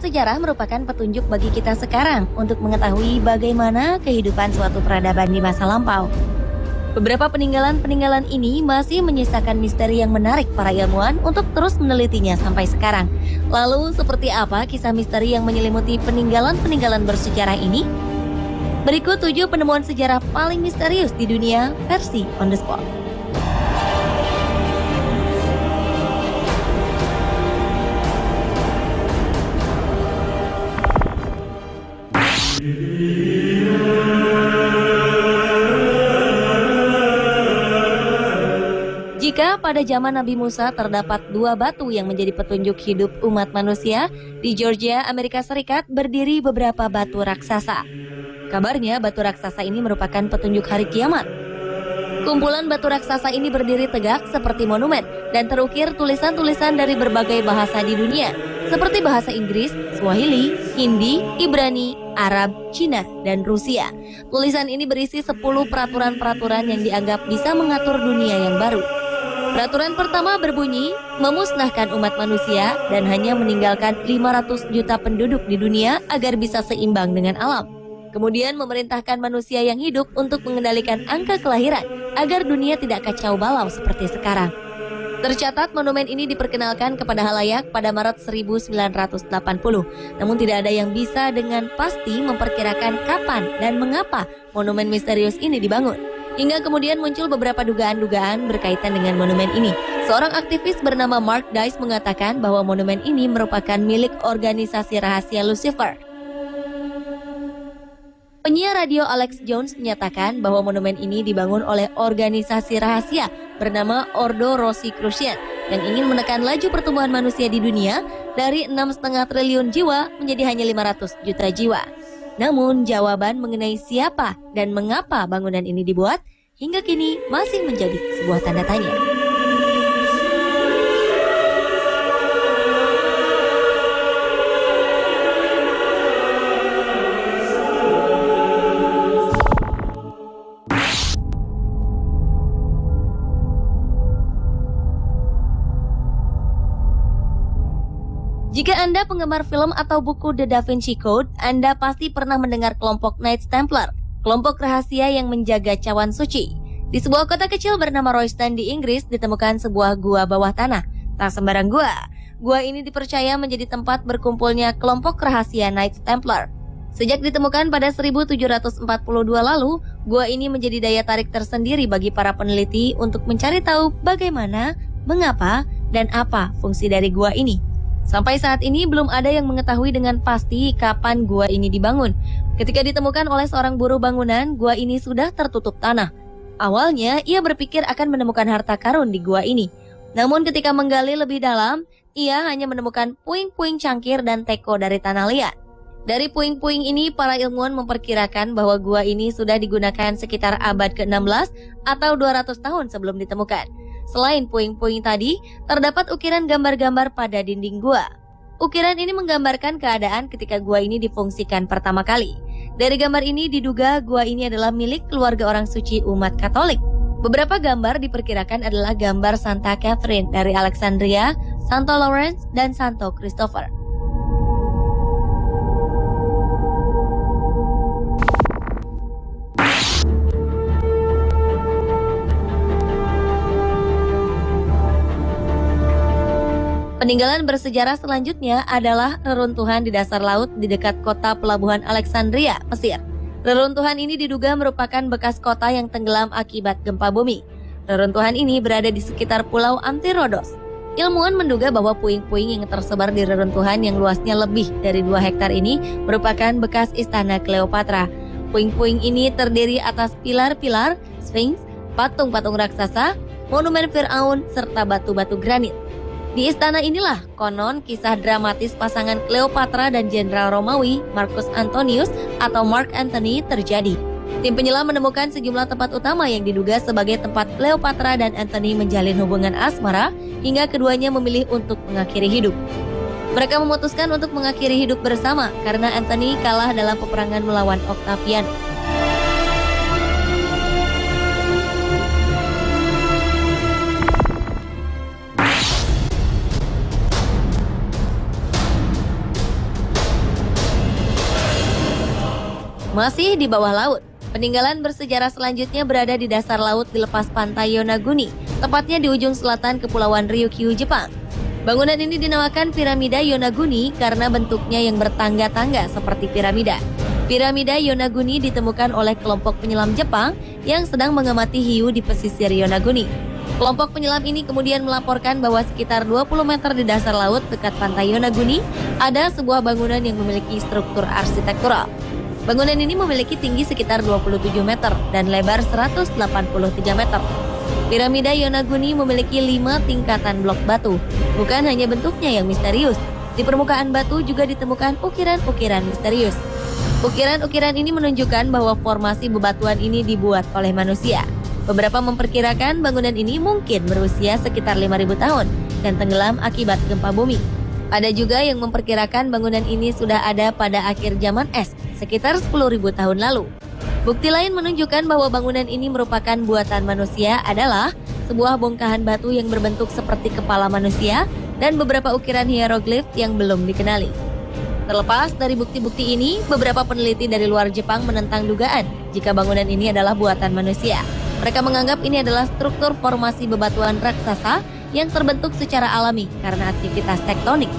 sejarah merupakan petunjuk bagi kita sekarang untuk mengetahui bagaimana kehidupan suatu peradaban di masa lampau. Beberapa peninggalan-peninggalan ini masih menyisakan misteri yang menarik para ilmuwan untuk terus menelitinya sampai sekarang. Lalu, seperti apa kisah misteri yang menyelimuti peninggalan-peninggalan bersejarah ini? Berikut 7 penemuan sejarah paling misterius di dunia versi On The Spot. Jika pada zaman Nabi Musa terdapat 2 batu yang menjadi petunjuk hidup umat manusia, di Georgia, Amerika Serikat berdiri beberapa batu raksasa. Kabarnya batu raksasa ini merupakan petunjuk hari kiamat. Kumpulan batu raksasa ini berdiri tegak seperti monumen dan terukir tulisan-tulisan dari berbagai bahasa di dunia, seperti bahasa Inggris, Swahili, Hindi, Ibrani, Arab, Cina, dan Rusia. Tulisan ini berisi 10 peraturan-peraturan yang dianggap bisa mengatur dunia yang baru. Peraturan pertama berbunyi, memusnahkan umat manusia dan hanya meninggalkan 500 juta penduduk di dunia agar bisa seimbang dengan alam. Kemudian memerintahkan manusia yang hidup untuk mengendalikan angka kelahiran agar dunia tidak kacau balau seperti sekarang. Tercatat monumen ini diperkenalkan kepada halayak pada Maret 1980, namun tidak ada yang bisa dengan pasti memperkirakan kapan dan mengapa monumen misterius ini dibangun. Hingga kemudian muncul beberapa dugaan-dugaan berkaitan dengan monumen ini. Seorang aktivis bernama Mark Dice mengatakan bahwa monumen ini merupakan milik organisasi rahasia Lucifer. Penyiar radio Alex Jones menyatakan bahwa monumen ini dibangun oleh organisasi rahasia bernama Ordo Rosicrucian yang ingin menekan laju pertumbuhan manusia di dunia dari 6,5 triliun jiwa menjadi hanya 500 juta jiwa. Namun jawaban mengenai siapa dan mengapa bangunan ini dibuat hingga kini masih menjadi sebuah tanda tanya. Jika Anda penggemar film atau buku The Da Vinci Code, Anda pasti pernah mendengar kelompok Knights Templar, kelompok rahasia yang menjaga cawan suci. Di sebuah kota kecil bernama Royston di Inggris ditemukan sebuah gua bawah tanah. Tak sembarang gua. Gua ini dipercaya menjadi tempat berkumpulnya kelompok rahasia Knights Templar. Sejak ditemukan pada 1742 lalu, gua ini menjadi daya tarik tersendiri bagi para peneliti untuk mencari tahu bagaimana, mengapa, dan apa fungsi dari gua ini. Sampai saat ini belum ada yang mengetahui dengan pasti kapan gua ini dibangun. Ketika ditemukan oleh seorang buruh bangunan, gua ini sudah tertutup tanah. Awalnya, ia berpikir akan menemukan harta karun di gua ini. Namun ketika menggali lebih dalam, ia hanya menemukan puing-puing cangkir dan teko dari tanah liat. Dari puing-puing ini, para ilmuwan memperkirakan bahwa gua ini sudah digunakan sekitar abad ke-16 atau 200 tahun sebelum ditemukan. Selain puing-puing tadi, terdapat ukiran gambar-gambar pada dinding gua. Ukiran ini menggambarkan keadaan ketika gua ini difungsikan pertama kali. Dari gambar ini diduga gua ini adalah milik keluarga orang suci umat Katolik. Beberapa gambar diperkirakan adalah gambar Santa Catherine dari Alexandria, Santo Lawrence, dan Santo Christopher. Peninggalan bersejarah selanjutnya adalah reruntuhan di dasar laut di dekat kota pelabuhan Alexandria, Mesir. Reruntuhan ini diduga merupakan bekas kota yang tenggelam akibat gempa bumi. Reruntuhan ini berada di sekitar pulau Antirodos. Ilmuwan menduga bahwa puing-puing yang tersebar di reruntuhan yang luasnya lebih dari 2 hektar ini merupakan bekas istana Cleopatra. Puing-puing ini terdiri atas pilar-pilar, sphinx, patung-patung raksasa, monumen Firaun, serta batu-batu granit. Di istana inilah konon kisah dramatis pasangan Cleopatra dan Jenderal Romawi Marcus Antonius atau Mark Antony terjadi. Tim penyelam menemukan sejumlah tempat utama yang diduga sebagai tempat Cleopatra dan Antony menjalin hubungan asmara hingga keduanya memilih untuk mengakhiri hidup. Mereka memutuskan untuk mengakhiri hidup bersama karena Antony kalah dalam peperangan melawan Octavian. Masih di bawah laut, peninggalan bersejarah selanjutnya berada di dasar laut di lepas pantai Yonaguni, tepatnya di ujung selatan Kepulauan Ryukyu, Jepang. Bangunan ini dinamakan Piramida Yonaguni karena bentuknya yang bertangga-tangga seperti piramida. Piramida Yonaguni ditemukan oleh kelompok penyelam Jepang yang sedang mengamati hiu di pesisir Yonaguni. Kelompok penyelam ini kemudian melaporkan bahwa sekitar 20 meter di dasar laut dekat pantai Yonaguni ada sebuah bangunan yang memiliki struktur arsitektural. Bangunan ini memiliki tinggi sekitar 27 meter dan lebar 183 meter. Piramida Yonaguni memiliki 5 tingkatan blok batu. Bukan hanya bentuknya yang misterius, di permukaan batu juga ditemukan ukiran-ukiran misterius. Ukiran-ukiran ini menunjukkan bahwa formasi bebatuan ini dibuat oleh manusia. Beberapa memperkirakan bangunan ini mungkin berusia sekitar 5.000 tahun dan tenggelam akibat gempa bumi. Ada juga yang memperkirakan bangunan ini sudah ada pada akhir zaman es, sekitar 10.000 tahun lalu. Bukti lain menunjukkan bahwa bangunan ini merupakan buatan manusia adalah sebuah bongkahan batu yang berbentuk seperti kepala manusia dan beberapa ukiran hieroglif yang belum dikenali. Terlepas dari bukti-bukti ini, beberapa peneliti dari luar Jepang menentang dugaan jika bangunan ini adalah buatan manusia. Mereka menganggap ini adalah struktur formasi bebatuan raksasa yang terbentuk secara alami karena aktivitas tektonik.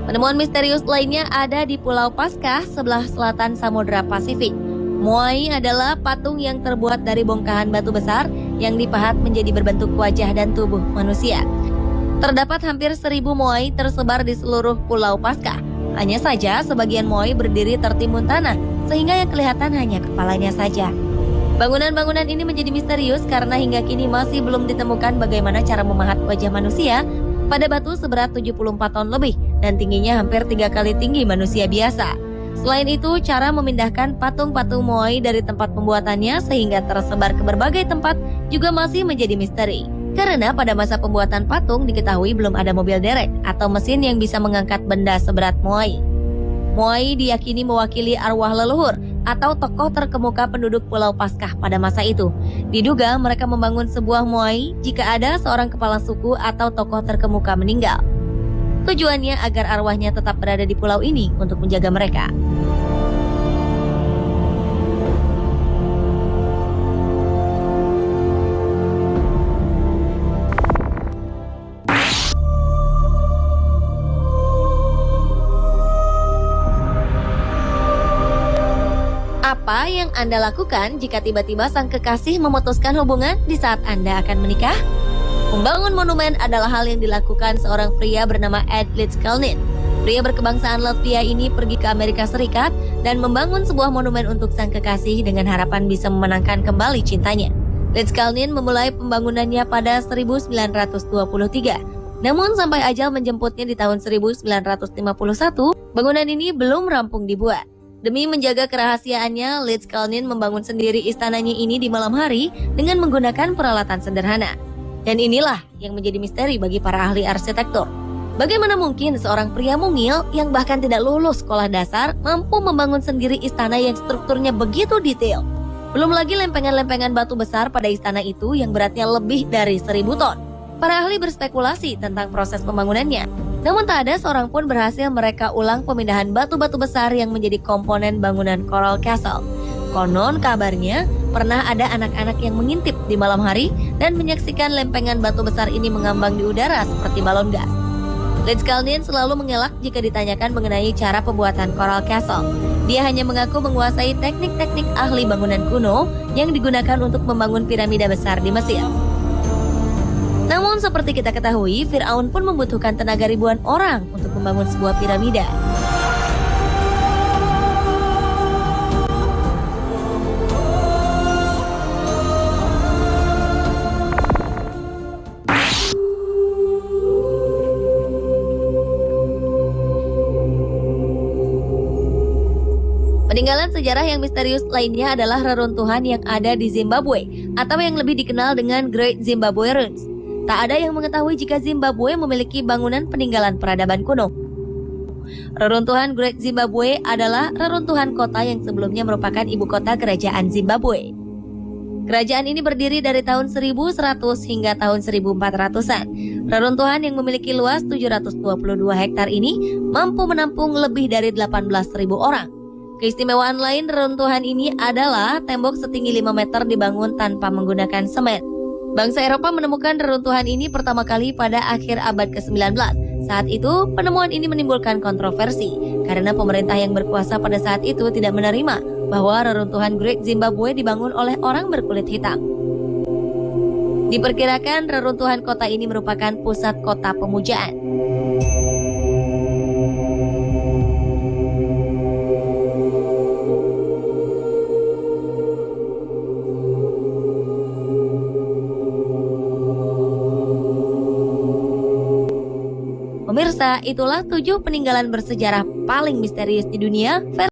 Penemuan misterius lainnya ada di Pulau Paskah sebelah selatan Samudra Pasifik. Moai adalah patung yang terbuat dari bongkahan batu besar yang dipahat menjadi berbentuk wajah dan tubuh manusia. Terdapat hampir 1.000 moai tersebar di seluruh Pulau Paskah. Hanya saja sebagian moai berdiri tertimbun tanah, sehingga yang kelihatan hanya kepalanya saja. Bangunan-bangunan ini menjadi misterius karena hingga kini masih belum ditemukan bagaimana cara memahat wajah manusia pada batu seberat 74 ton lebih dan tingginya hampir 3 kali tinggi manusia biasa. Selain itu, cara memindahkan patung-patung moai dari tempat pembuatannya sehingga tersebar ke berbagai tempat juga masih menjadi misteri. Karena pada masa pembuatan patung diketahui belum ada mobil derek atau mesin yang bisa mengangkat benda seberat moai. Moai diyakini mewakili arwah leluhur atau tokoh terkemuka penduduk Pulau Paskah pada masa itu. Diduga mereka membangun sebuah moai jika ada seorang kepala suku atau tokoh terkemuka meninggal. Tujuannya agar arwahnya tetap berada di pulau ini untuk menjaga mereka. Apa yang Anda lakukan jika tiba-tiba sang kekasih memutuskan hubungan di saat Anda akan menikah? Membangun monumen adalah hal yang dilakukan seorang pria bernama Ed Lidskalnin. Pria berkebangsaan Latvia ini pergi ke Amerika Serikat dan membangun sebuah monumen untuk sang kekasih dengan harapan bisa memenangkan kembali cintanya. Lidskalnin memulai pembangunannya pada 1923. Namun sampai ajal menjemputnya di tahun 1951, bangunan ini belum rampung dibuat. Demi menjaga kerahasiaannya, Lidskalnin membangun sendiri istananya ini di malam hari dengan menggunakan peralatan sederhana. Dan inilah yang menjadi misteri bagi para ahli arsitektur. Bagaimana mungkin seorang pria mungil yang bahkan tidak lulus sekolah dasar mampu membangun sendiri istana yang strukturnya begitu detail? Belum lagi lempengan-lempengan batu besar pada istana itu yang beratnya lebih dari 1.000 ton. Para ahli berspekulasi tentang proses pembangunannya. Namun tak ada seorang pun berhasil mereka ulang pemindahan batu-batu besar yang menjadi komponen bangunan Coral Castle. Konon kabarnya pernah ada anak-anak yang mengintip di malam hari dan menyaksikan lempengan batu besar ini mengambang di udara seperti balon gas. Lidskalnin selalu mengelak jika ditanyakan mengenai cara pembuatan Coral Castle. Dia hanya mengaku menguasai teknik-teknik ahli bangunan kuno yang digunakan untuk membangun piramida besar di Mesir. Namun seperti kita ketahui, Firaun pun membutuhkan tenaga ribuan orang untuk membangun sebuah piramida. Peninggalan sejarah yang misterius lainnya adalah reruntuhan yang ada di Zimbabwe atau yang lebih dikenal dengan Great Zimbabwe Ruins. Tak ada yang mengetahui jika Zimbabwe memiliki bangunan peninggalan peradaban kuno. Reruntuhan Great Zimbabwe adalah reruntuhan kota yang sebelumnya merupakan ibu kota kerajaan Zimbabwe. Kerajaan ini berdiri dari tahun 1100 hingga tahun 1400-an. Reruntuhan yang memiliki luas 722 hektar ini mampu menampung lebih dari 18.000 orang. Keistimewaan lain reruntuhan ini adalah tembok setinggi 5 meter dibangun tanpa menggunakan semen. Bangsa Eropa menemukan reruntuhan ini pertama kali pada akhir abad ke-19. Saat itu, penemuan ini menimbulkan kontroversi karena pemerintah yang berkuasa pada saat itu tidak menerima bahwa reruntuhan Great Zimbabwe dibangun oleh orang berkulit hitam. Diperkirakan reruntuhan kota ini merupakan pusat kota pemujaan. Pemirsa, itulah 7 peninggalan bersejarah paling misterius di dunia.